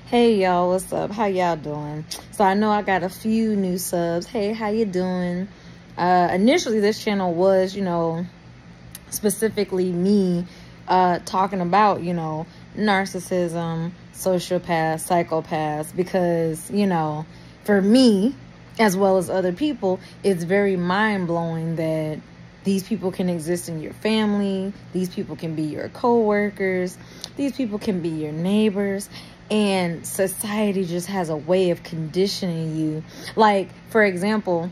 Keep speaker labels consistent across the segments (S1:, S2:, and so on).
S1: Hey y'all, what's up? How y'all doing? So I know I got a few new subs. Hey, how you doing? Initially this channel was, specifically me talking about, narcissism, sociopaths, psychopaths, because, for me, as well as other people, it's very mind-blowing that these people can exist in your family. These people can be your co-workers. These people can be your neighbors. And society just has a way of conditioning you. Like, for example,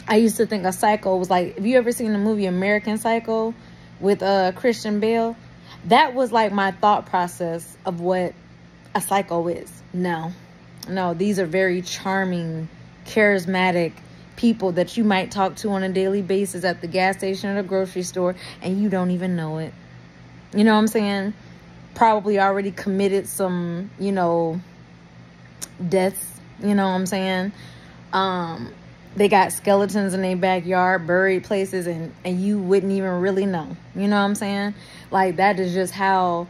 S1: I used to think a psycho was like, have you ever seen the movie American Psycho with Christian Bale? That was like my thought process of what a psycho is. No, these are very charming, charismatic people that you might talk to on a daily basis at the gas station or the grocery store, and you don't even know it. You know what I'm saying? Probably already committed some, deaths. You know what I'm saying? They got skeletons in their backyard, buried places, and you wouldn't even really know. You know what I'm saying? Like, that is just how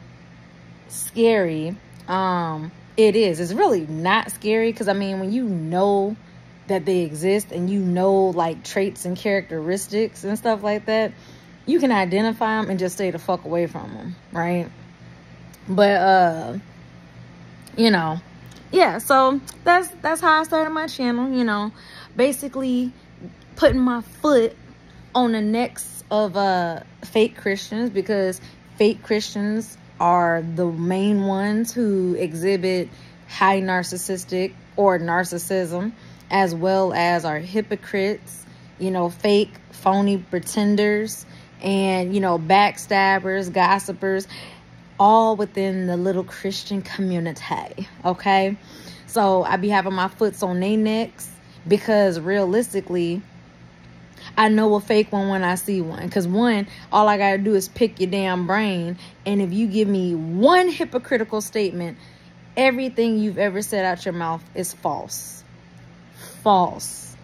S1: scary it is. It's really not scary because, I mean, when you know that they exist and you know, like, traits and characteristics and stuff like that, you can identify them and just stay the fuck away from them, right? But, yeah, so that's how I started my channel, basically putting my foot on the necks of fake Christians, because fake Christians are the main ones who exhibit high narcissistic or narcissism, as well as are hypocrites, fake, phony pretenders, and, backstabbers, gossipers, all within the little Christian community, okay? So I be having my foots on their necks because realistically, I know a fake one when I see one. Because one, all I got to do is pick your damn brain. And if you give me one hypocritical statement, everything you've ever said out your mouth is false. False.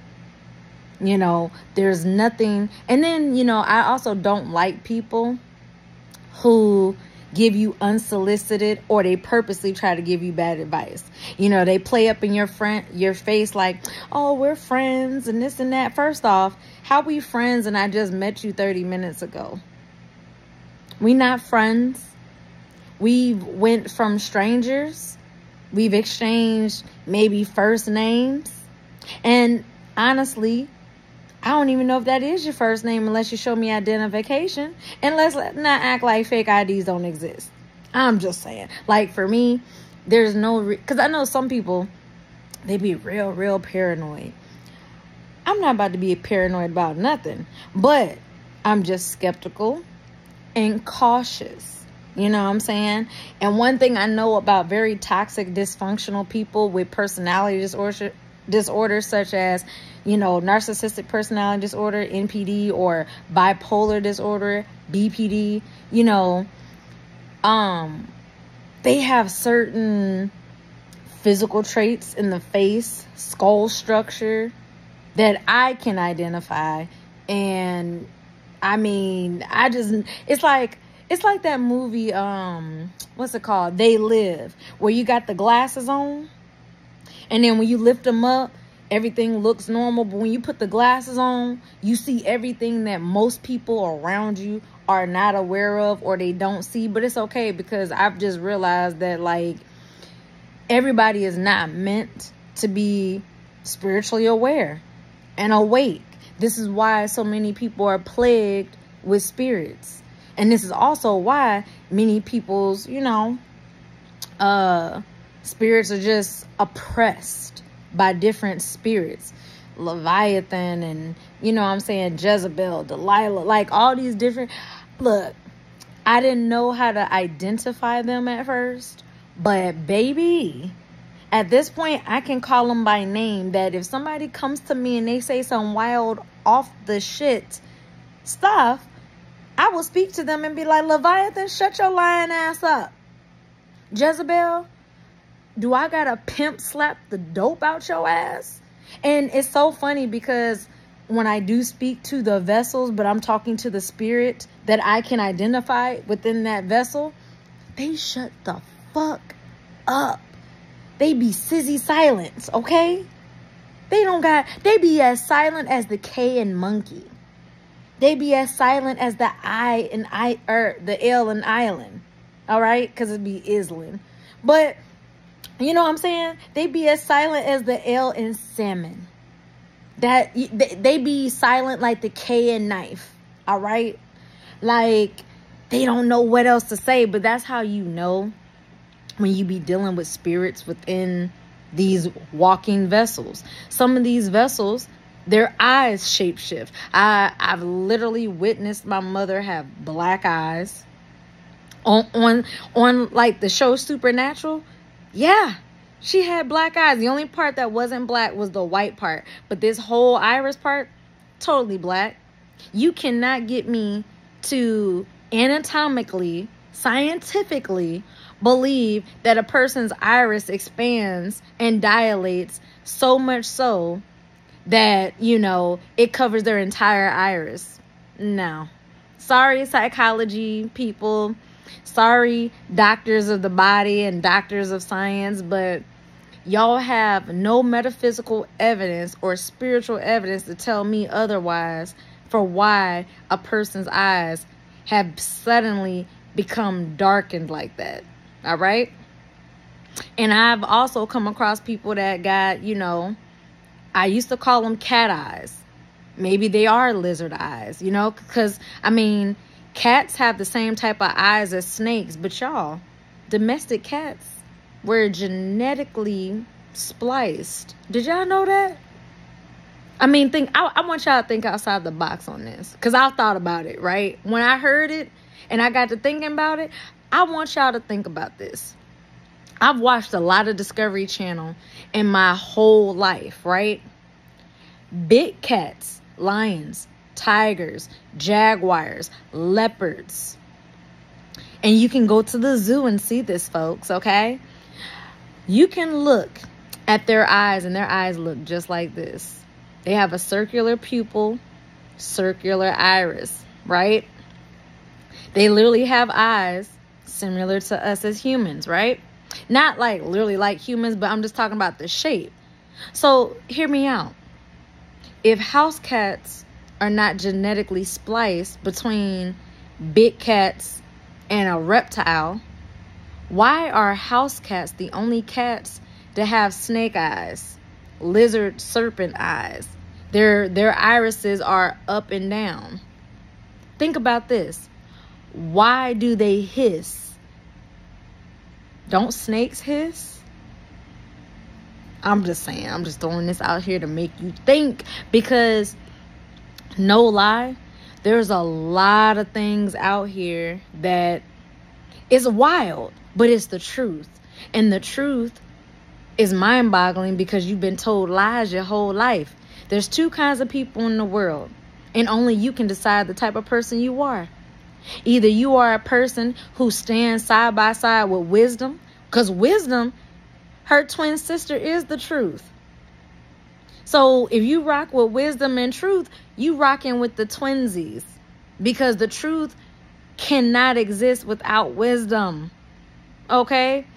S1: There's nothing. And then, I also don't like people who give you unsolicited, or they purposely try to give you bad advice. They play up in your face like, oh, we're friends and this and that. First off, how we friends and I just met you 30 minutes ago? We not friends. We've went from strangers. We've exchanged maybe first names. And honestly, I don't even know if that is your first name unless you show me identification. And let's not act like fake IDs don't exist. I'm just saying. Like, for me, there's no... Because I know some people, they be real paranoid. I'm not about to be paranoid about nothing. But I'm just skeptical and cautious. You know what I'm saying? And one thing I know about very toxic, dysfunctional people with personality disorders such as, narcissistic personality disorder, NPD, or bipolar disorder, BPD, they have certain physical traits in the face, skull structure that I can identify. And I mean, it's like that movie, what's it called? They Live, where you got the glasses on. And then when you lift them up, everything looks normal. But when you put the glasses on, you see everything that most people around you are not aware of or they don't see. But it's okay, because I've just realized that, like, everybody is not meant to be spiritually aware and awake. This is why so many people are plagued with spirits. And this is also why many people's, spirits are just oppressed by different spirits. Leviathan and, Jezebel, Delilah, like all these different... Look, I didn't know how to identify them at first, but baby, at this point, I can call them by name. That if somebody comes to me and they say some wild, off the shit stuff, I will speak to them and be like, Leviathan, shut your lying ass up. Jezebel, do I gotta pimp slap the dope out your ass? And it's so funny because when I do speak to the vessels, but I'm talking to the spirit that I can identify within that vessel, they shut the fuck up. they be sissy silent, okay? They be as silent as the K in monkey. They be as silent as the the L in island. All right? Because it'd be island. But, you know what I'm saying? They be as silent as the L in salmon. They be silent like the K in knife. All right? Like, they don't know what else to say. But that's how you know when you be dealing with spirits within these walking vessels. Some of these vessels, their eyes shapeshift. I've literally witnessed my mother have black eyes on like the show Supernatural. Yeah, she had black eyes. The only part that wasn't black was the white part, but this whole iris part, totally black. You cannot get me to anatomically, scientifically believe that a person's iris expands and dilates so much so that, you know, it covers their entire iris. No. Sorry, psychology people. Sorry, doctors of the body and doctors of science, but y'all have no metaphysical evidence or spiritual evidence to tell me otherwise for why a person's eyes have suddenly become darkened like that. All right. And I've also come across people that got, you know, I used to call them cat eyes. Maybe they are lizard eyes, you know, because, I mean, cats have the same type of eyes as snakes. But y'all, domestic cats were genetically spliced. Did y'all know that? I mean, I want y'all to think outside the box on this, because I thought about it, right? When I heard it and I got to thinking about it, I want y'all to think about this. I've watched a lot of Discovery Channel in my whole life, right? Big cats, lions, tigers, jaguars, leopards. And you can go to the zoo and see this, folks, okay? You can look at their eyes, and their eyes look just like this. They have a circular pupil, circular iris, right? They literally have eyes similar to us as humans, right? Not like literally like humans, but I'm just talking about the shape. So hear me out. If house cats are not genetically spliced between big cats and a reptile, why are house cats the only cats that have snake eyes, lizard serpent eyes? Their irises are up and down. Think about this. Why do they hiss? Don't snakes hiss? I'm just saying. I'm just throwing this out here to make you think. Because, no lie, there's a lot of things out here that is wild. But it's the truth. And the truth is mind-boggling because you've been told lies your whole life. There's two kinds of people in the world. And only you can decide the type of person you are. Either you are a person who stands side by side with wisdom, because wisdom, her twin sister, is the truth. So if you rock with wisdom and truth, you rocking with the twinsies, because the truth cannot exist without wisdom. Okay?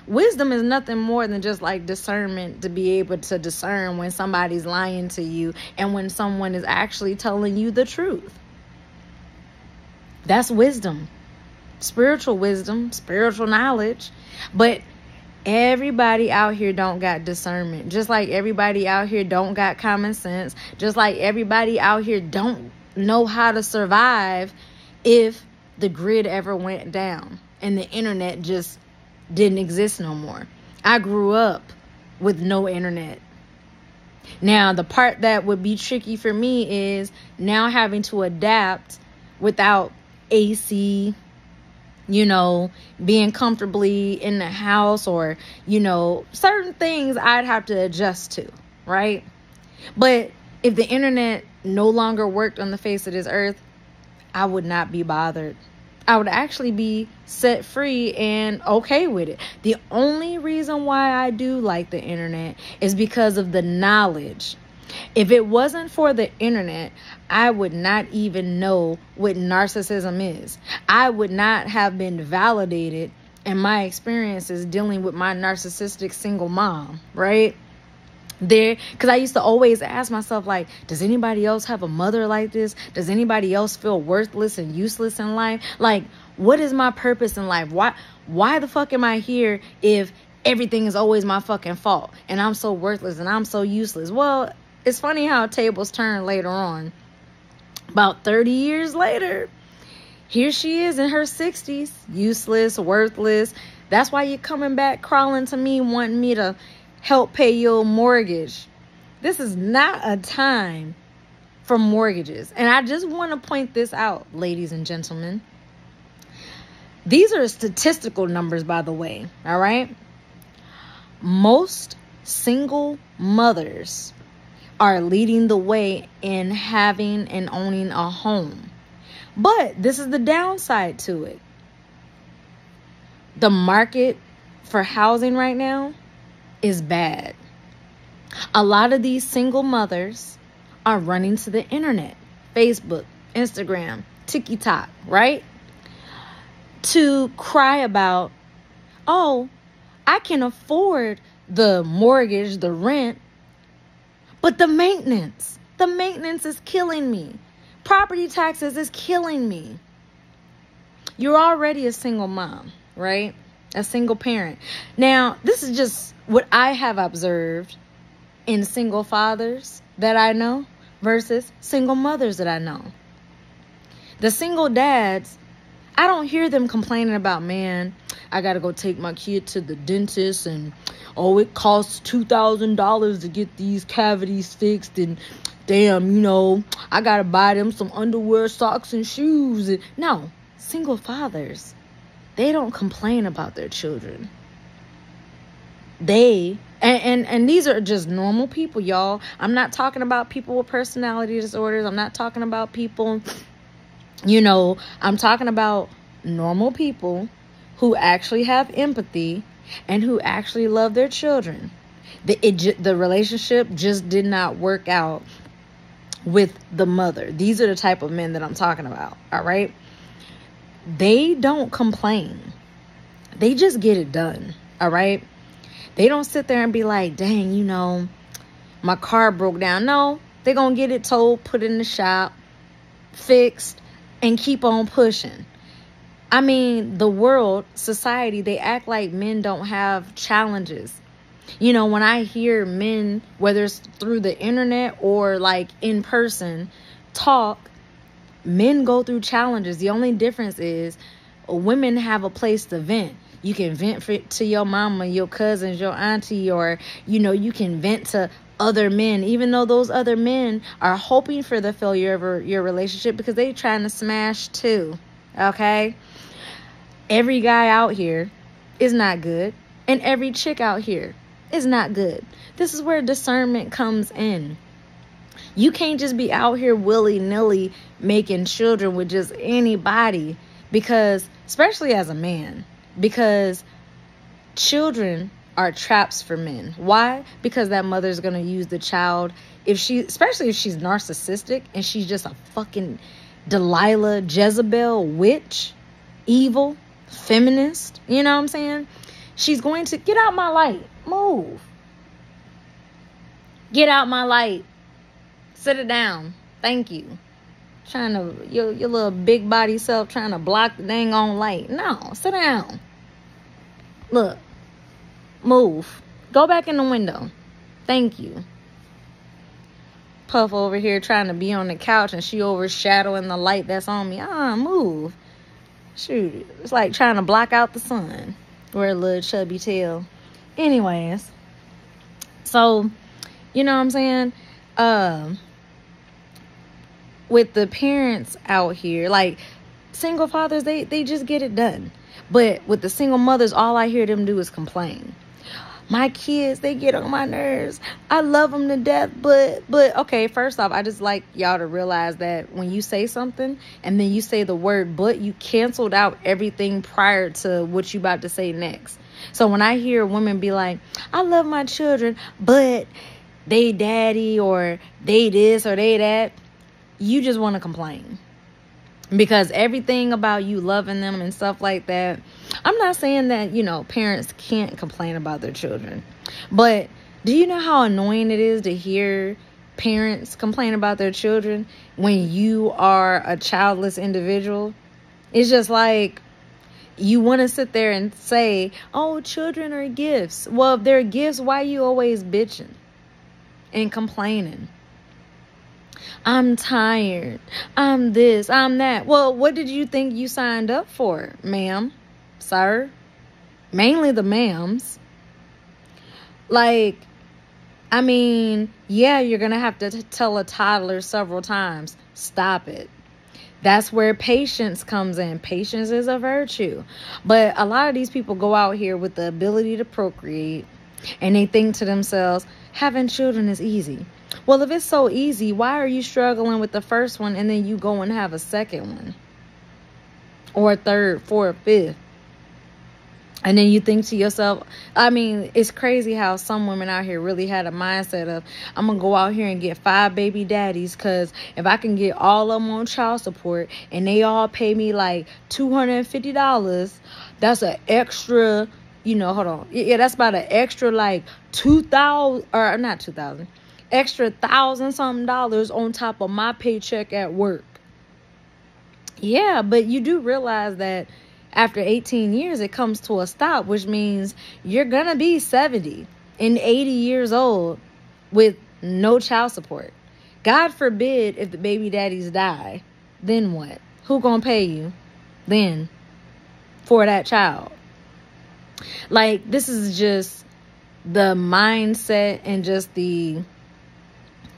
S1: Wisdom is nothing more than just like discernment, to be able to discern when somebody's lying to you and when someone is actually telling you the truth. That's wisdom, spiritual knowledge. But everybody out here don't got discernment. Just like everybody out here don't got common sense. Just like everybody out here don't know how to survive if the grid ever went down and the internet just didn't exist no more. I grew up with no internet. Now, the part that would be tricky for me is now having to adapt without AC, you know, being comfortably in the house, or, you know, certain things I'd have to adjust to, right? But if the internet no longer worked on the face of this earth, I would not be bothered. I would actually be set free and okay with it. The only reason why I do like the internet is because of the knowledge. If it wasn't for the internet, I would not even know what narcissism is. I would not have been validated and my experiences dealing with my narcissistic single mom, right? Because I used to always ask myself, like, does anybody else have a mother like this? Does anybody else feel worthless and useless in life? Like, what is my purpose in life? Why the fuck am I here if everything is always my fucking fault and I'm so worthless and I'm so useless? Well, it's funny how tables turn later on. About 30 years later, here she is in her 60s, useless, worthless. That's why you're coming back crawling to me, wanting me to help pay your mortgage. This is not a time for mortgages. And I just want to point this out, ladies and gentlemen. These are statistical numbers, by the way. All right. Most single mothers are leading the way in having and owning a home. But this is the downside to it. The market for housing right now is bad. A lot of these single mothers are running to the internet, Facebook, Instagram, TikTok, right? To cry about, oh, I can afford the mortgage, the rent, but the maintenance is killing me. Property taxes is killing me. You're already a single mom, right? A single parent. Now, this is just what I have observed in single fathers that I know versus single mothers that I know. The single dads, I don't hear them complaining about, man, I got to go take my kid to the dentist and, oh, it costs $2,000 to get these cavities fixed, and damn, you know, I got to buy them some underwear, socks, and shoes. No, single fathers, they don't complain about their children. They, and these are just normal people, y'all. I'm not talking about people with personality disorders. I'm not talking about people, you know, I'm talking about normal people who actually have empathy and who actually love their children. The relationship just did not work out with the mother. These are the type of men that I'm talking about. All right. They don't complain. They just get it done. All right. They don't sit there and be like, dang, you know, my car broke down. No, they're going to get it towed, put it in the shop, fixed, and keep on pushing. I mean, the world, society, they act like men don't have challenges. You know, when I hear men, whether it's through the internet or like in person, talk, men go through challenges. The only difference is women have a place to vent. You can vent to your mama, your cousins, your auntie, or, you know, you can vent to other men, even though those other men are hoping for the failure of your relationship because they're trying to smash too. Okay? Every guy out here is not good, and every chick out here is not good. This is where discernment comes in. You can't just be out here willy-nilly making children with just anybody, because, especially as a man, because children are traps for men. Why? Because that mother's going to use the child, especially if she's narcissistic and she's just a fucking Delilah, Jezebel, witch, evil, feminist, you know what I'm saying? She's going to get out my light. Move. Get out my light. Sit it down. Thank you. Trying to, your little big body self trying to block the dang on light. No, sit down. Look. Move. Go back in the window. Thank you. Puff over here trying to be on the couch and she overshadowing the light that's on me. Move. Shoot. It's like trying to block out the sun. Wear a little chubby tail. Anyways. So, you know what I'm saying? With the parents out here, like single fathers, they just get it done. But with the single mothers, all I hear them do is complain. My kids, they get on my nerves. I love them to death, but okay, first off, I just like y'all to realize that when you say something and then you say the word but, you canceled out everything prior to what you about to say next. So when I hear women be like, I love my children, but they daddy or they this or they that, you just want to complain. Because everything about you loving them and stuff like that, I'm not saying that, parents can't complain about their children. But do you know how annoying it is to hear parents complain about their children when you are a childless individual? It's just like, you want to sit there and say, oh, children are gifts. Well, if they're gifts, why are you always bitching and complaining? I'm tired. I'm this, I'm that. Well, what did you think you signed up for, ma'am, sir? Mainly the ma'ams. Like, I mean, yeah, you're going to have to tell a toddler several times, stop it. That's where patience comes in. Patience is a virtue. But a lot of these people go out here with the ability to procreate, and they think to themselves, having children is easy. Well, if it's so easy, why are you struggling with the first one and then you go and have a second one? Or a third, fourth, fifth? And then you think to yourself, I mean, it's crazy how some women out here really had a mindset of, I'm going to go out here and get 5 baby daddies, because if I can get all of them on child support and they all pay me like $250, that's an extra, hold on. Yeah, that's about an extra like 2,000, or not 2,000, extra $1,000-something on top of my paycheck at work. Yeah, but you do realize that after 18 years, it comes to a stop, which means you're going to be 70 and 80 years old with no child support. God forbid if the baby daddies die, then what? Who going to pay you then for that child? Like, this is just the mindset and just the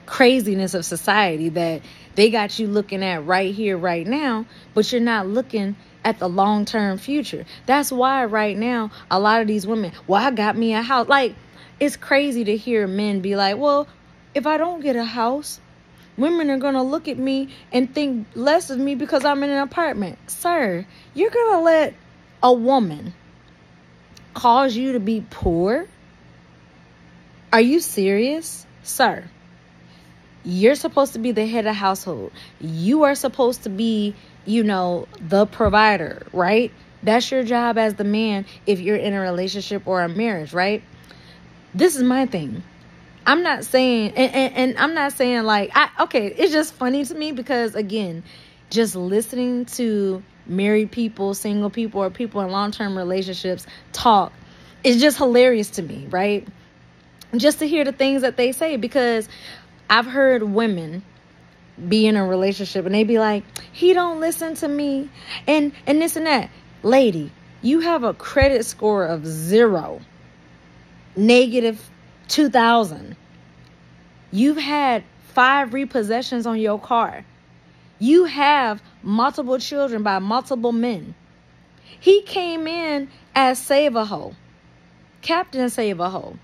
S1: craziness of society that they got you looking at right here, right now, but you're not looking at the long-term future. That's why right now, a lot of these women, well, I got me a house. Like, it's crazy to hear men be like, well, if I don't get a house, women are going to look at me and think less of me because I'm in an apartment. Sir, you're going to let a woman cause you to be poor? Are you serious? Sir, you're supposed to be the head of household. You are supposed to be, the provider, right? That's your job as the man if you're in a relationship or a marriage, right? This is my thing. I'm not saying, and I'm not saying like, it's just funny to me because, again, just listening to married people, single people, or people in long-term relationships talk is just hilarious to me, right? Just to hear the things that they say, because I've heard women be in a relationship and they be like, he don't listen to me and this and that. Lady, you have a credit score of 0, negative 2,000. You've had 5 repossessions on your car. You have multiple children by multiple men. He came in as Save-A-Ho, Captain Save-A-Ho.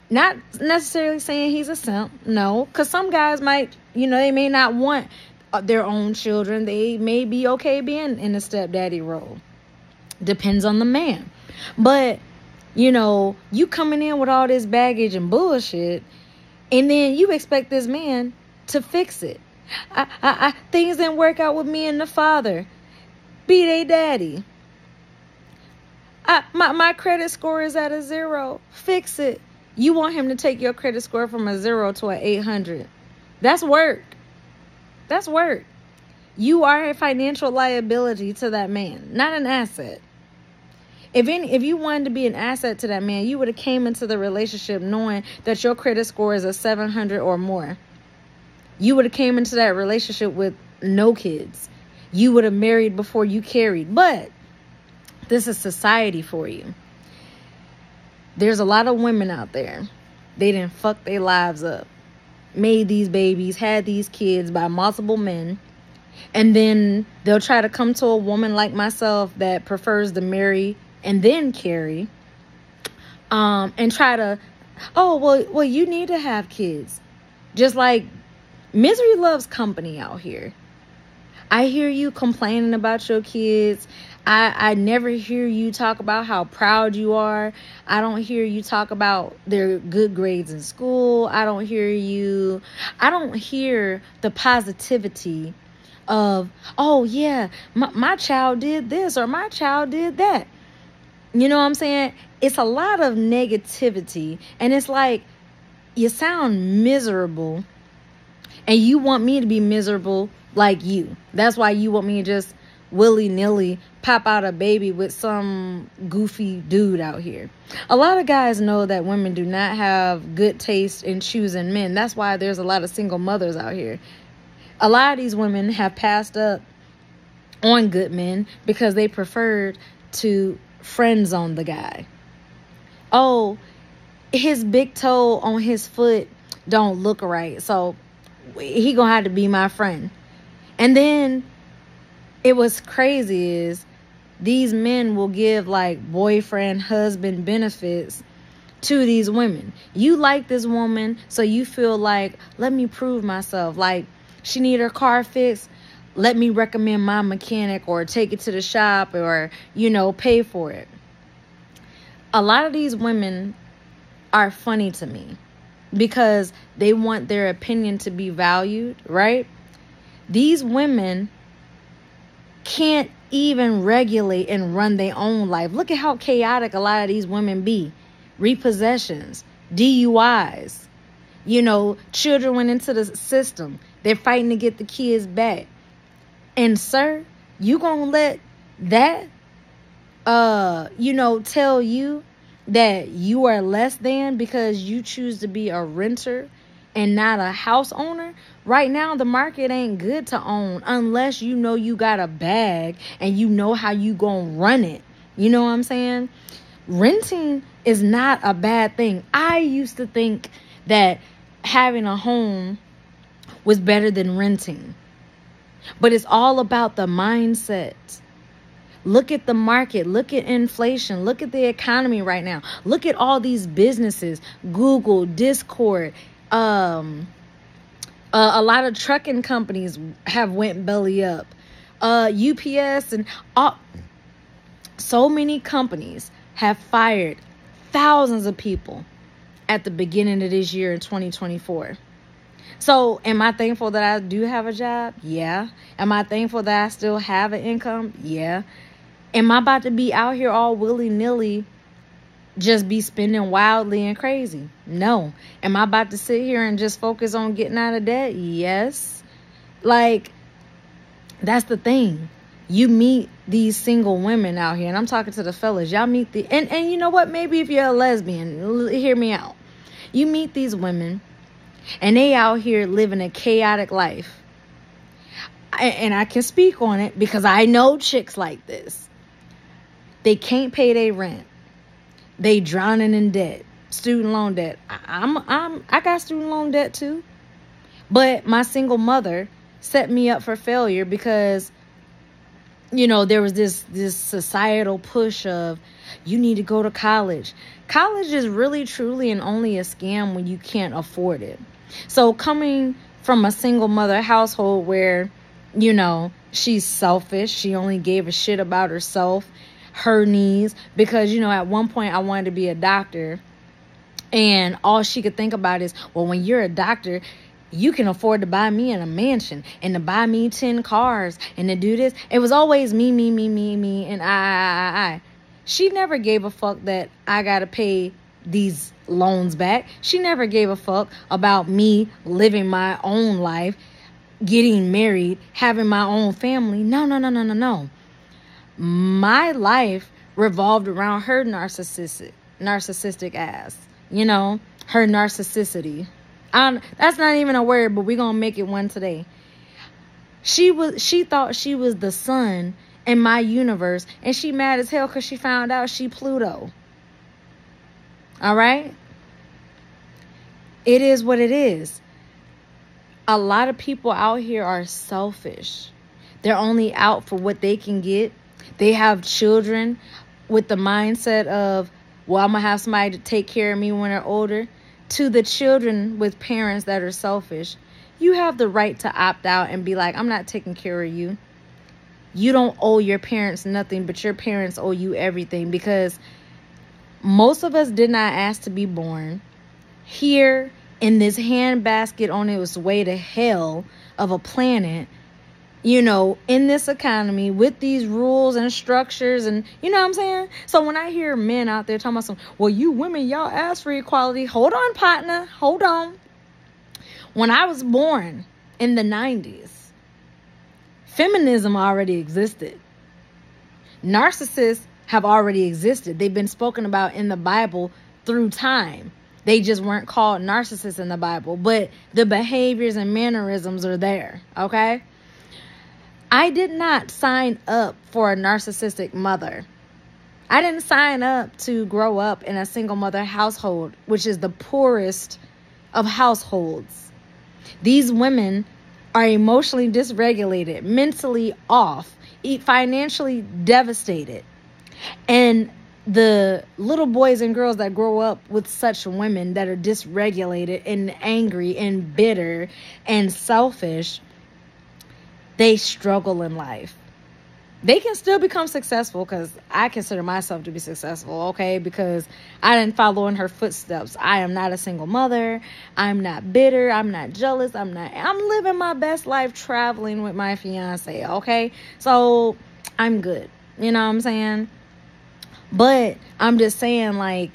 S1: Not necessarily saying he's a simp, no, because some guys might, they may not want their own children. They may be okay being in the stepdaddy role. Depends on the man. But, you coming in with all this baggage and bullshit, and then you expect this man to fix it. Things didn't work out with me and the father. Be they daddy. My credit score is at a 0. Fix it. You want him to take your credit score from a 0 to an 800. That's work. That's work. You are a financial liability to that man, not an asset. If you wanted to be an asset to that man, you would have came into the relationship knowing that your credit score is a 700 or more. You would have came into that relationship with no kids. You would have married before you carried. But this is society for you. There's a lot of women out there. They didn't fuck their lives up. Made these babies, had these kids by multiple men. And then they'll try to come to a woman like myself that prefers to marry and then carry. And try to, well, you need to have kids. Just like misery loves company out here. I hear you complaining about your kids. I never hear you talk about how proud you are. I don't hear you talk about their good grades in school. I don't hear the positivity of, oh yeah, my child did this or my child did that. You know what I'm saying? It's a lot of negativity. And it's like, you sound miserable. And you want me to be miserable like you. That's why you want me to just willy-nilly pop out a baby with some goofy dude out here. A lot of guys know that women do not have good taste in choosing men. That's why there's a lot of single mothers out here. A lot of these women have passed up on good men because they preferred to friend zone the guy. Oh, his big toe on his foot don't look right, so he gonna have to be my friend. And then it was crazy is these men will give like boyfriend, husband benefits to these women. You like this woman, so you feel like, let me prove myself. Like, she need her car fixed, let me recommend my mechanic or take it to the shop or, pay for it. A lot of these women are funny to me because they want their opinion to be valued, right? These women can't even regulate and run their own life. Look at how chaotic a lot of these women be. Repossessions, DUIs, children went into the system. They're fighting to get the kids back. And sir, you gonna let that, tell you that you are less than because you choose to be a renter and not a house owner? Right now, the market ain't good to own unless you got a bag and you know how you gonna run it. You know what I'm saying? Renting is not a bad thing. I used to think that having a home was better than renting. But it's all about the mindset. Look at the market. Look at inflation. Look at the economy right now. Look at all these businesses. Google, Discord. A lot of trucking companies have went belly up. UPS and so many companies have fired thousands of people at the beginning of this year in 2024. So am I thankful that I do have a job? Yeah. Am I thankful that I still have an income? Yeah. Am I about to be out here all willy-nilly just be spending wildly and crazy? No. Am I about to sit here and just focus on getting out of debt? Yes. Like, that's the thing. You meet these single women out here, and I'm talking to the fellas. Y'all meet and you know what? Maybe if you're a lesbian, hear me out. You meet these women, and they out here living a chaotic life. And I can speak on it because I know chicks like this. They can't pay their rent. They drowning in debt, student loan debt. I got student loan debt too. But my single mother set me up for failure because, there was this societal push of you need to go to college. College is really, truly, and only a scam when you can't afford it. So coming from a single mother household where, she's selfish. She only gave a shit about herself, her needs, because, at one point I wanted to be a doctor. And all she could think about is, well, when you're a doctor, you can afford to buy me in a mansion and to buy me 10 cars and to do this. It was always me, and I. She never gave a fuck that I got to pay these loans back. She never gave a fuck about me living my own life, getting married, having my own family. No. My life revolved around her narcissistic ass, her narcissicity. That's not even a word, but we're going to make it one today. She thought she was the sun in my universe, and she mad as hell because she found out she Pluto. All right? It is what it is. A lot of people out here are selfish. They're only out for what they can get. They have children with the mindset of, well, I'm going to have somebody to take care of me when they're older. To the children with parents that are selfish, you have the right to opt out and be like, I'm not taking care of you. You don't owe your parents nothing, but your parents owe you everything, because most of us did not ask to be born here in this handbasket on its way to hell of a planet. in this economy with these rules and structures, and you know what I'm saying? So when I hear men out there talking about well, you women, y'all ask for equality. Hold on, partner. Hold on. When I was born in the 90s, feminism already existed. Narcissists have already existed. They've been spoken about in the Bible through time. They just weren't called narcissists in the Bible, but the behaviors and mannerisms are there, okay? I did not sign up for a narcissistic mother. I didn't sign up to grow up in a single mother household, which is the poorest of households. These women are emotionally dysregulated, mentally off, financially devastated. And the little boys and girls that grow up with such women that are dysregulated and angry and bitter and selfish, they struggle in life. They can still become successful, because I consider myself to be successful, okay? Because I didn't follow in her footsteps. I am not a single mother. I'm not bitter. I'm not jealous. I'm living my best life traveling with my fiance, okay? So I'm good. You know what I'm saying? But I'm just saying, like,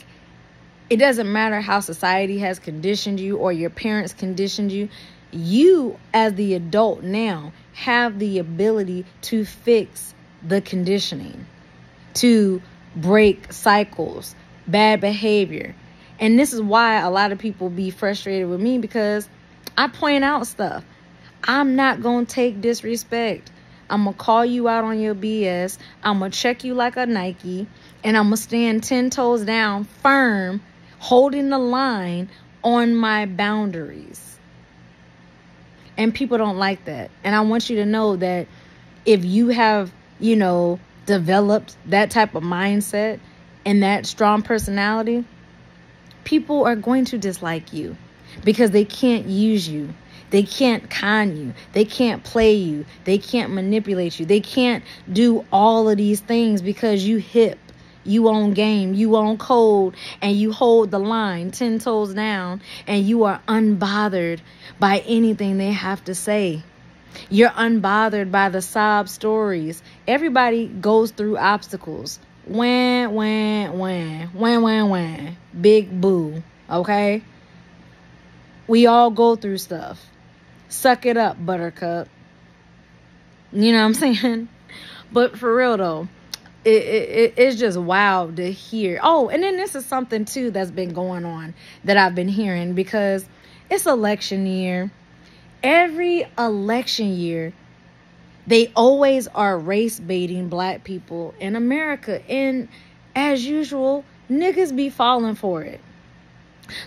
S1: it doesn't matter how society has conditioned you or your parents conditioned you. You, as the adult now, have the ability to fix the conditioning, to break cycles, bad behavior. And this is why a lot of people be frustrated with me, because I point out stuff. I'm not going to take disrespect. I'm going to call you out on your BS. I'm going to check you like a Nike. And I'm going to stand 10 toes down, firm, holding the line on my boundaries. And people don't like that. And I want you to know that if you have, developed that type of mindset and that strong personality, people are going to dislike you because they can't use you. They can't con you. They can't play you. They can't manipulate you. They can't do all of these things because you hip, you on game, you on code, and you hold the line 10 toes down, and you are unbothered by anything they have to say. You're unbothered by the sob stories. Everybody goes through obstacles. Wah. Big boo. Okay? We all go through stuff. Suck it up, buttercup. You know what I'm saying? But for real though, it's just wild to hear. Oh, and then this is something too that's been going on that I've been hearing, because it's election year. Every election year, they always are race baiting black people in America. And as usual, niggas be falling for it.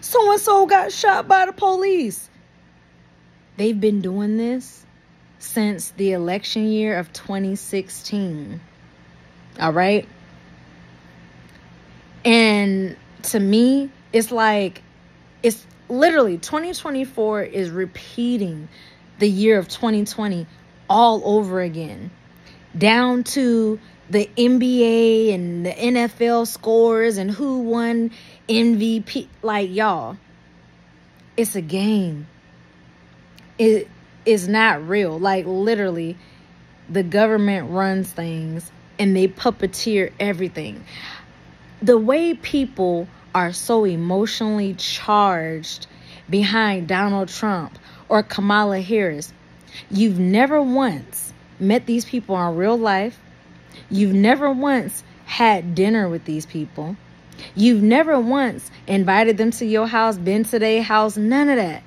S1: So-and-so got shot by the police. They've been doing this since the election year of 2016. All right? And to me, it's like, it's literally 2024 is repeating the year of 2020 all over again, down to the NBA and the NFL scores and who won MVP. Like, y'all, it's a game. It is not real. Like, literally, the government runs things and they puppeteer everything. The way people are so emotionally charged behind Donald Trump or Scamala Harris. You've never once met these people in real life. You've never once had dinner with these people. You've never once invited them to your house, been to their house, none of that.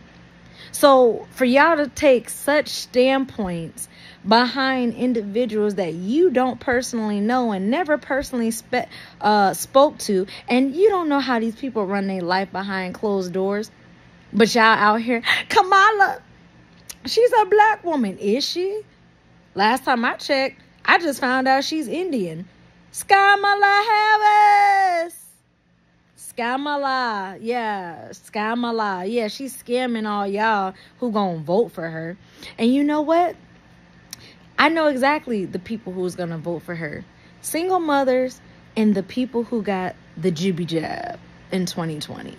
S1: So for y'all to take such standpoints behind individuals that you don't personally know and never personally spoke to, and you don't know how these people run their life behind closed doors, but y'all out here, Kamala, she's a black woman, is she? Last time I checked, I just found out she's Indian. Scamala Harris. Scamala. Yeah, Scamala. Yeah, she's scamming all y'all who gonna vote for her. And you know what? I know exactly the people who's going to vote for her. Single mothers and the people who got the jibby jab in 2020.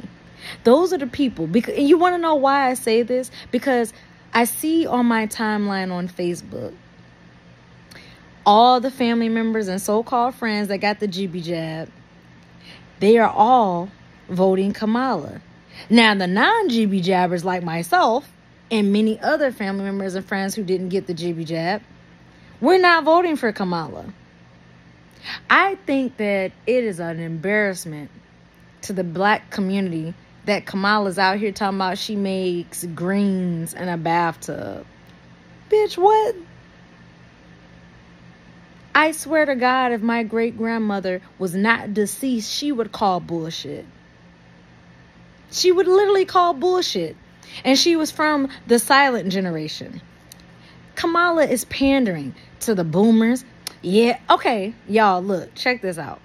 S1: Those are the people. Because, and you want to know why I say this? Because I see on my timeline on Facebook all the family members and so-called friends that got the GB jab, they are all voting Kamala. Now, the non-GB jabbers like myself and many other family members and friends who didn't get the GB jab, we're not voting for Kamala. I think that it is an embarrassment to the black community that Kamala's out here talking about she makes greens in a bathtub. Bitch, what? I swear to God, if my great-grandmother was not deceased, she would call bullshit. She would literally call bullshit. And she was from the silent generation. Kamala is pandering to the boomers. Yeah, okay, y'all, look, check this out.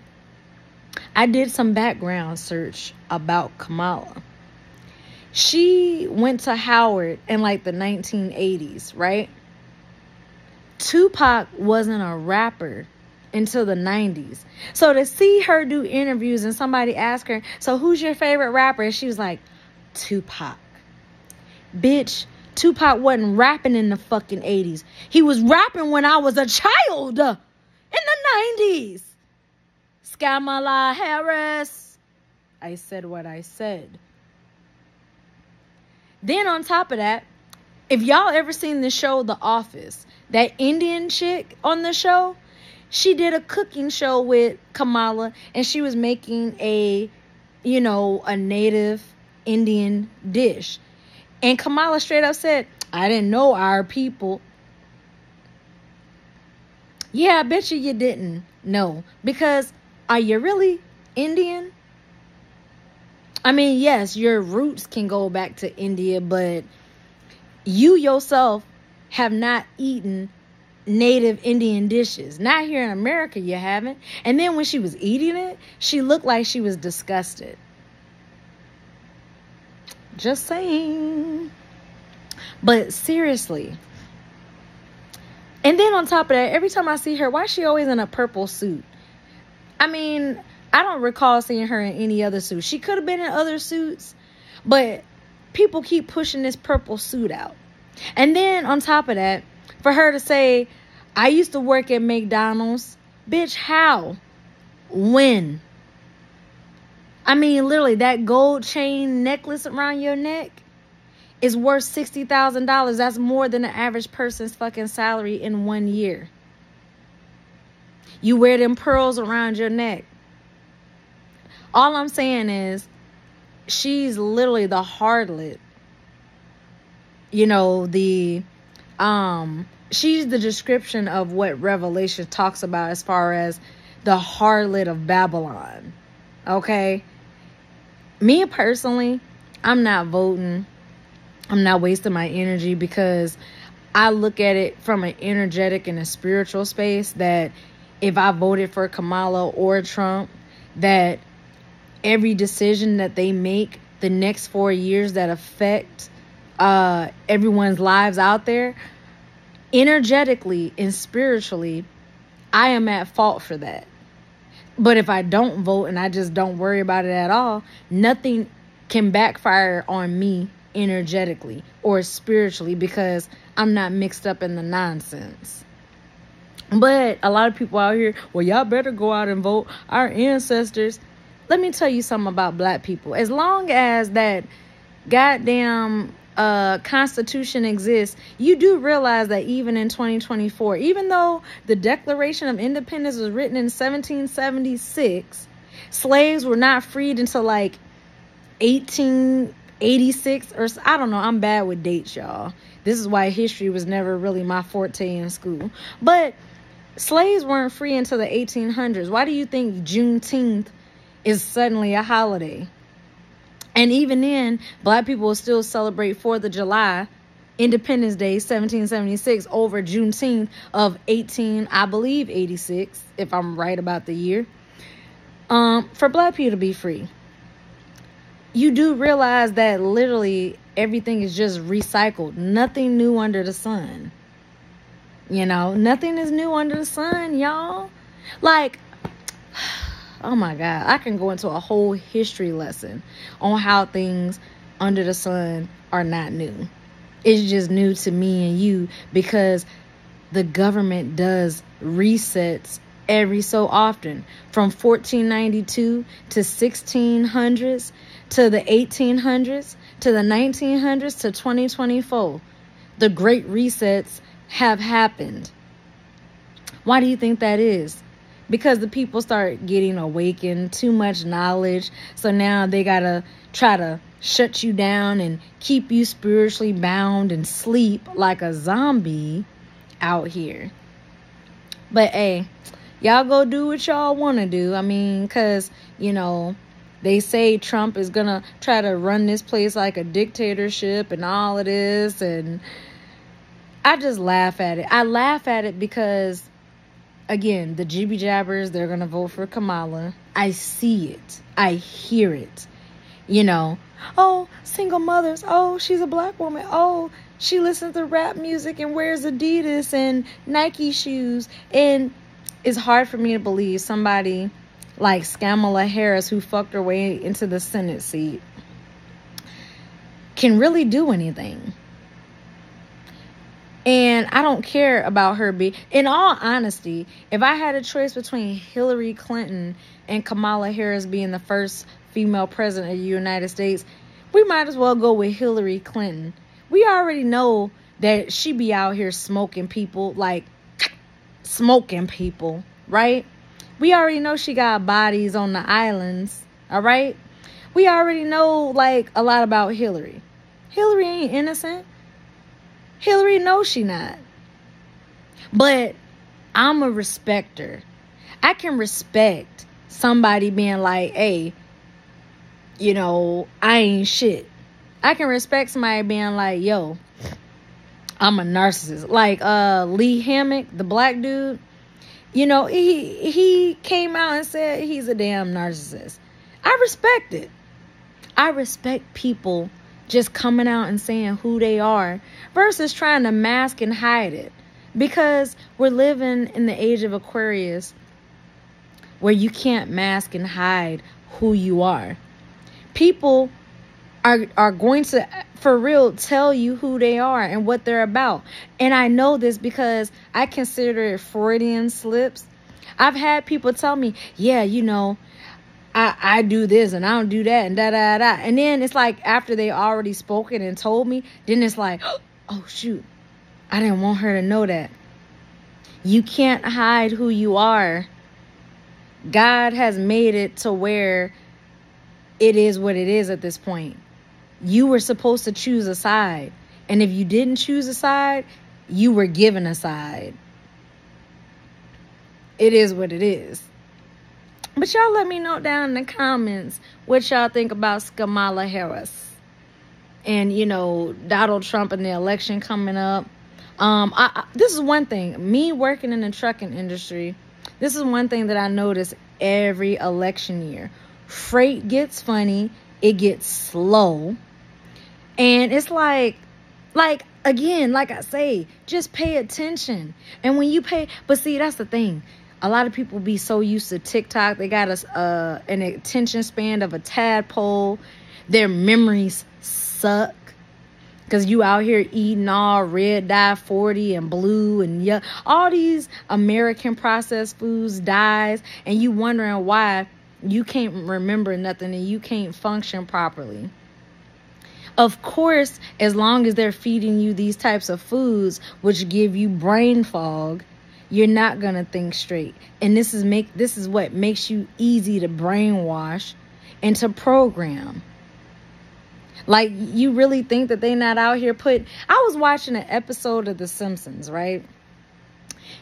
S1: I did some background search about Kamala. She went to Howard in like the 1980s, right? Tupac wasn't a rapper until the 90s. So to see her do interviews and somebody ask her, so who's your favorite rapper? And she was like, Tupac. Bitch, Tupac wasn't rapping in the fucking 80s. He was rapping when I was a child in the 90s. Scamala Harris. I said what I said. Then on top of that, if y'all ever seen the show The Office, that Indian chick on the show, she did a cooking show with Kamala, and she was making a native Indian dish. And Kamala straight up said, I didn't know our people. Yeah, I bet you didn't know. Because are you really Indian? I mean, yes, your roots can go back to India, but you yourself have not eaten native Indian dishes. Not here in America, you haven't. And then when she was eating it, she looked like she was disgusted. Just saying. But seriously. And then on top of that, every time I see her, why is she always in a purple suit? I mean, I don't recall seeing her in any other suit. She could have been in other suits, but people keep pushing this purple suit out. And then on top of that, for her to say, I used to work at McDonald's. Bitch, how? When? I mean, literally, that gold chain necklace around your neck is worth $60,000. That's more than the average person's fucking salary in 1 year. You wear them pearls around your neck. All I'm saying is, she's literally the harlot. She's the description of what Revelation talks about as far as the harlot of Babylon. Okay? Me personally, I'm not voting. I'm not wasting my energy because I look at it from an energetic and a spiritual space that if I voted for Kamala or Trump, that every decision that they make the next 4 years that affect everyone's lives out there, energetically and spiritually, I am at fault for that. But if I don't vote and I just don't worry about it at all, nothing can backfire on me energetically or spiritually because I'm not mixed up in the nonsense. But a lot of people out here, well, y'all better go out and vote. Our ancestors. Let me tell you something about black people. As long as that goddamn Constitution exists, you do realize that even in 2024, even though the Declaration of Independence was written in 1776, slaves were not freed until like 1886 or I don't know. I'm bad with dates, y'all. This is why history was never really my forte in school. But slaves weren't free until the 1800s. Why do you think Juneteenth is suddenly a holiday? And even then, black people will still celebrate 4th of July, Independence Day, 1776, over Juneteenth of 86, if I'm right about the year, for black people to be free. You do realize that literally everything is just recycled. Nothing new under the sun. Nothing is new under the sun, y'all. Like, oh my God, I can go into a whole history lesson on how things under the sun are not new. It's just new to me and you because the government does resets every so often, from 1492 to 1600s to the 1800s to the 1900s to 2024. The great resets have happened. Why do you think that is? Because the people start getting awakened, too much knowledge. So now they got to try to shut you down and keep you spiritually bound and sleep like a zombie out here. But hey, y'all go do what y'all want to do. I mean, because, you know, they say Trump is going to try to run this place like a dictatorship and all of this. And I just laugh at it. I laugh at it because, again, the jibby jabbers, they're going to vote for Kamala. I see it. I hear it. You know, oh, single mothers. Oh, she's a black woman. Oh, she listens to rap music and wears Adidas and Nike shoes. And it's hard for me to believe somebody like Scamala Harris, who fucked her way into the Senate seat, can really do anything. And I don't care about her being, in all honesty, if I had a choice between Hillary Clinton and Kamala Harris being the first female president of the United States, we might as well go with Hillary Clinton. We already know that she be out here smoking people, like smoking people, right? We already know she got bodies on the islands, all right? We already know, like, a lot about Hillary. Hillary ain't innocent. Hillary knows she not. But I'm a respecter. I can respect somebody being like, hey, you know, I ain't shit. I can respect somebody being like, yo, I'm a narcissist. Like Lee Hammock, the black dude, you know, he came out and said he's a damn narcissist. I respect it. I respect people just coming out and saying who they are versus trying to mask and hide it. Because we're living in the age of Aquarius where you can't mask and hide who you are. People are going to, for real, tell you who they are and what they're about. And I know this because I consider it Freudian slips. I've had people tell me, yeah, you know, I do this and I don't do that and da-da-da. And then it's like after they already spoken and told me, then it's like, oh, shoot, I didn't want her to know that. You can't hide who you are. God has made it to where it is what it is at this point. You were supposed to choose a side. And if you didn't choose a side, you were given a side. It is what it is. But y'all let me know down in the comments what y'all think about Scamala Harris. And, you know, Donald Trump and the election coming up. This is one thing. Me working in the trucking industry, this is one thing that I notice every election year. Freight gets funny. It gets slow. And it's like, again, like I say, just pay attention. And when you pay, but see, that's the thing. A lot of people be so used to TikTok. They got an attention span of a tadpole. Their memories suck. Because you out here eating all red dye 40 and blue and yeah, all these American processed foods, dyes. And you wondering why you can't remember nothing and you can't function properly. Of course, as long as they're feeding you these types of foods, which give you brain fog, you're not going to think straight. And this is what makes you easy to brainwash and to program. Like, you really think that they not out here I was watching an episode of The Simpsons, right?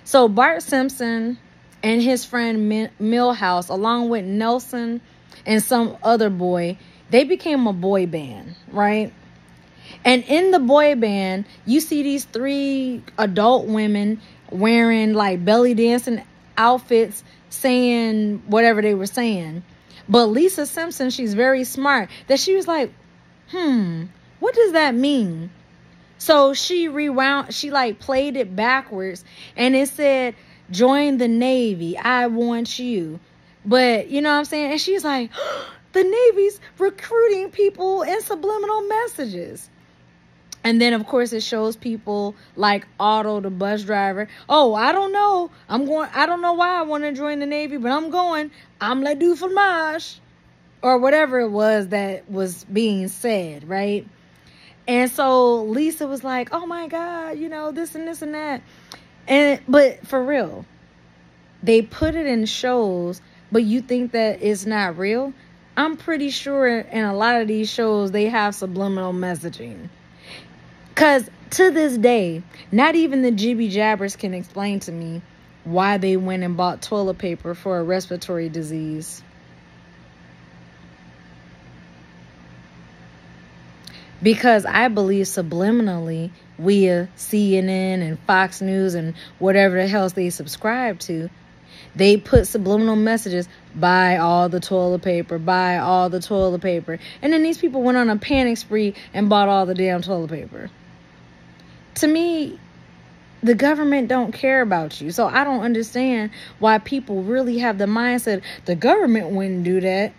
S1: So Bart Simpson and his friend Milhouse, along with Nelson and some other boy, they became a boy band, right? And in the boy band, you see these 3 adult women wearing like belly dancing outfits, saying whatever they were saying. But Lisa Simpson, she's very smart, that she was like, what does that mean? So she rewound, she like played it backwards and it said, join the Navy, I want you. But you know what I'm saying? And she's like, the Navy's recruiting people in subliminal messages. And then, of course, it shows people like Otto, the bus driver. Oh, I don't know. I don't know why I want to join the Navy, but I'm going. I'm le du fromage. Or whatever it was that was being said, right? And so Lisa was like, oh my God, this and this and that. But for real, they put it in shows, but you think that it's not real? I'm pretty sure in a lot of these shows, they have subliminal messaging. Because to this day, not even the jibby jabbers can explain to me why they went and bought toilet paper for a respiratory disease. Because I believe subliminally via CNN and Fox News and whatever the hell they subscribe to, they put subliminal messages, buy all the toilet paper, buy all the toilet paper. And then these people went on a panic spree and bought all the damn toilet paper. To me, the government don't care about you. So I don't understand why people really have the mindset, the government wouldn't do that.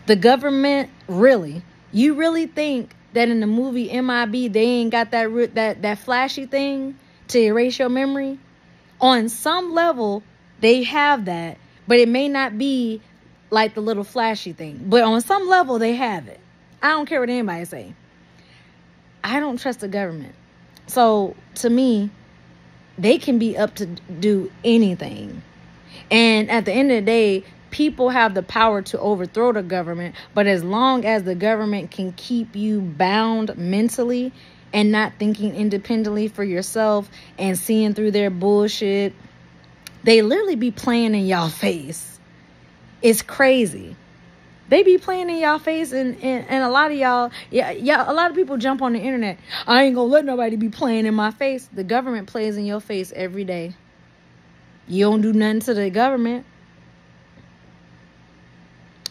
S1: The government, really? You really think that in the movie MIB, they ain't got that flashy thing to erase your memory? On some level, they have that, but it may not be like the little flashy thing. But on some level, they have it. I don't care what anybody say. I don't trust the government. So, to me, they can be up to do anything. And at the end of the day, people have the power to overthrow the government, but as long as the government can keep you bound mentally and not thinking independently for yourself and seeing through their bullshit, they literally be playing in y'all face. It's crazy. They be playing in y'all face, and a lot of y'all, a lot of people jump on the internet. I ain't gonna let nobody be playing in my face. The government plays in your face every day. You don't do nothing to the government.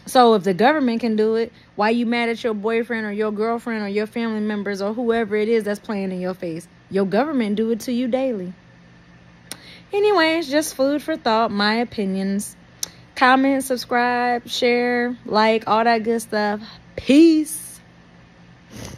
S1: So if the government can do it, why you mad at your boyfriend or your girlfriend or your family members or whoever it is that's playing in your face? Your government do it to you daily. Anyways, just food for thought, my opinions. Comment, subscribe, share, like, all that good stuff. Peace.